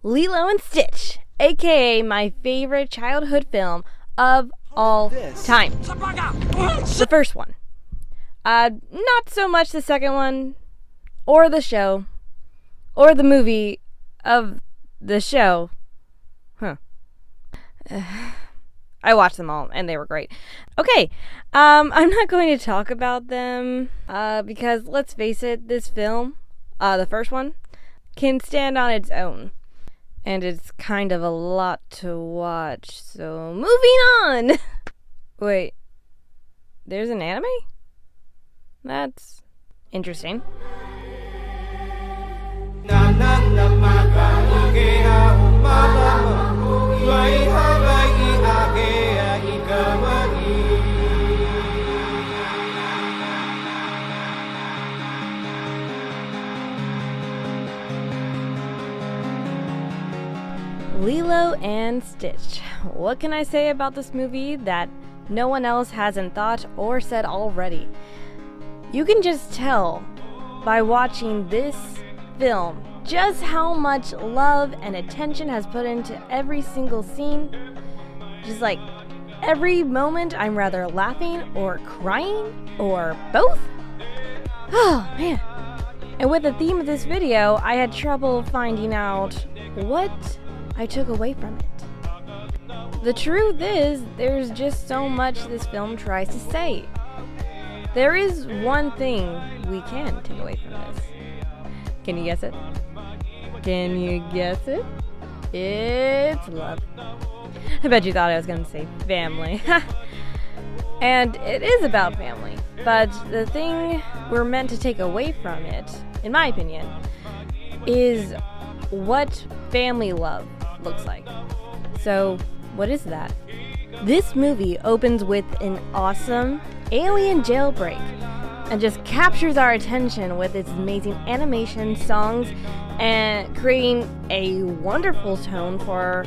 Lilo and Stitch, aka my favorite childhood film of all time. The first one. Not so much the second one, or the show, or the movie of the show. I watched them all, and they were great. Okay, I'm not going to talk about them, because let's face it, this film, the first one, can stand on its own. And it's kind of a lot to watch, so moving on! Wait, there's an anime? That's interesting. Lilo and Stitch. What can I say about this movie that no one else hasn't thought or said already? You can just tell by watching this film just how much love and attention has put into every single scene. Just like every moment I'm rather laughing or crying or both. Oh man. And with the theme of this video, I had trouble finding out what I took away from it. The truth is, there's just so much this film tries to say. There is one thing we can take away from this. Can you guess it? Can you guess it? It's love. I bet you thought I was going to say family. And it is about family. But the thing we're meant to take away from it, in my opinion, is what family love looks like. So, what is that? This movie opens with an awesome alien jailbreak and just captures our attention with its amazing animation, songs, and creating a wonderful tone for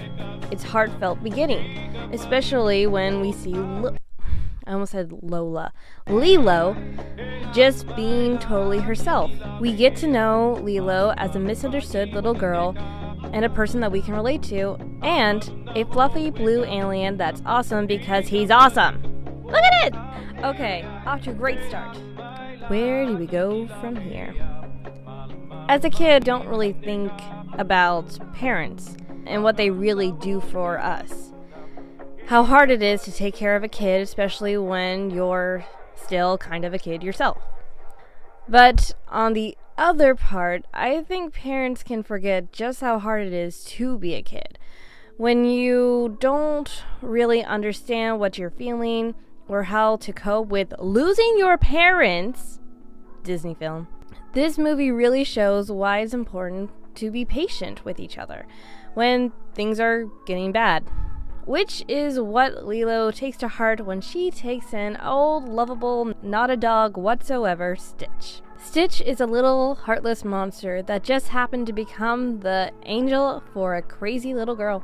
its heartfelt beginning, especially when we see I almost said Lola. Lilo just being totally herself. We get to know Lilo as a misunderstood little girl and a person that we can relate to, and a fluffy blue alien that's awesome because he's awesome. Look at it! Okay, off to a great start. Where do we go from here? As a kid, don't really think about parents and what they really do for us. How hard it is to take care of a kid, especially when you're still kind of a kid yourself. But on the other part, I think parents can forget just how hard it is to be a kid. When you don't really understand what you're feeling or how to cope with losing your parents, Disney film, this movie really shows why it's important to be patient with each other when things are getting bad. Which is what Lilo takes to heart when she takes in old, lovable, not a dog whatsoever, Stitch. Stitch is a little, heartless monster that just happened to become the angel for a crazy little girl.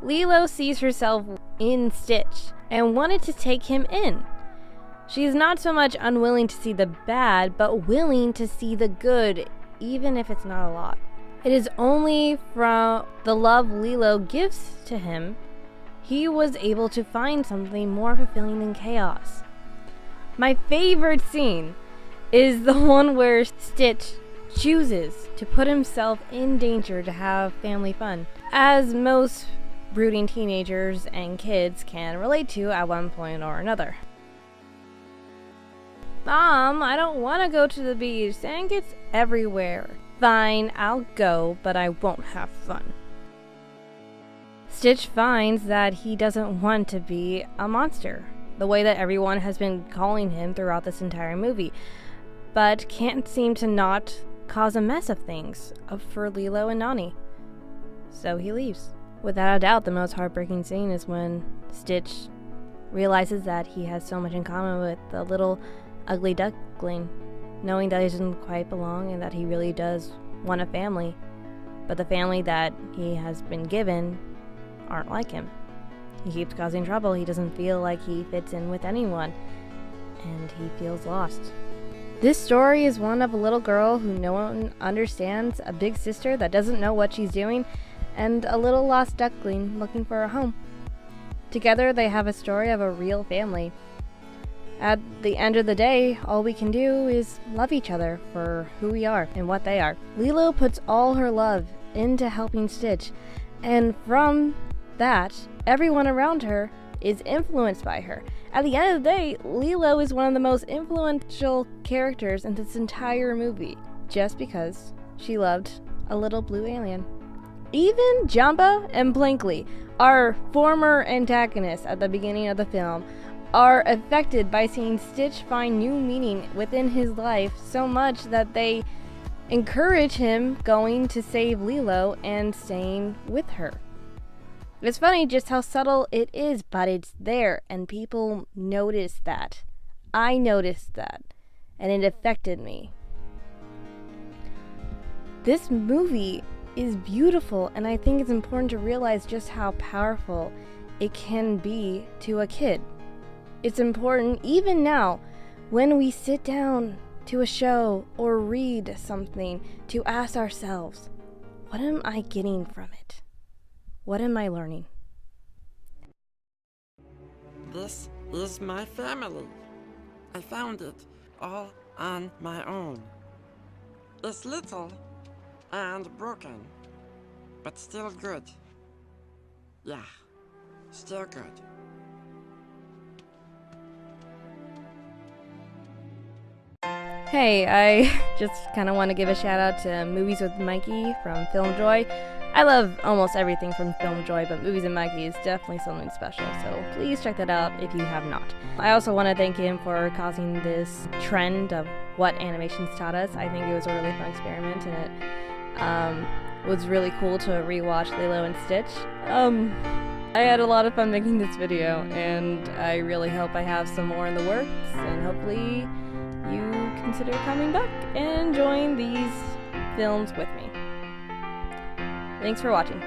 Lilo sees herself in Stitch and wanted to take him in. She is not so much unwilling to see the bad, but willing to see the good, even if it's not a lot. It is only from the love Lilo gives to him he was able to find something more fulfilling than chaos. My favorite scene is the one where Stitch chooses to put himself in danger to have family fun, as most brooding teenagers and kids can relate to at one point or another. Mom, I don't want to go to the beach. Sand gets everywhere. Fine, I'll go, but I won't have fun. Stitch finds that he doesn't want to be a monster, the way that everyone has been calling him throughout this entire movie, but can't seem to not cause a mess of things for Lilo and Nani. So he leaves. Without a doubt, the most heartbreaking scene is when Stitch realizes that he has so much in common with the little ugly duckling, knowing that he doesn't quite belong and that he really does want a family, but the family that he has been given aren't like him. He keeps causing trouble. He doesn't feel like he fits in with anyone, and he feels lost. This story is one of a little girl who no one understands, a big sister that doesn't know what she's doing, and a little lost duckling looking for a home. Together they have a story of a real family. At the end of the day, all we can do is love each other for who we are and what they are. Lilo puts all her love into helping Stitch, and from that, everyone around her is influenced by her. At the end of the day, Lilo is one of the most influential characters in this entire movie, just because she loved a little blue alien. Even Jumba and Blinkley, our former antagonists at the beginning of the film, are affected by seeing Stitch find new meaning within his life so much that they encourage him going to save Lilo and staying with her. It's funny just how subtle it is, but it's there, and people notice that. I noticed that, and it affected me. This movie is beautiful, and I think it's important to realize just how powerful it can be to a kid. It's important even now, when we sit down to a show or read something, to ask ourselves, what am I getting from it? What am I learning? This is my family. I found it all on my own. It's little and broken, but still good. Yeah, still good. Hey, I just kind of want to give a shout out to Movies with Mikey from Film Joy. I love almost everything from Film Joy, but Movies with Mikey is definitely something special, so please check that out if you have not. I also want to thank him for causing this trend of what animations taught us. I think it was a really fun experiment, and it was really cool to rewatch Lilo and Stitch. I had a lot of fun making this video, and I really hope I have some more in the works, and hopefully you consider coming back and enjoying these films with me. Thanks for watching.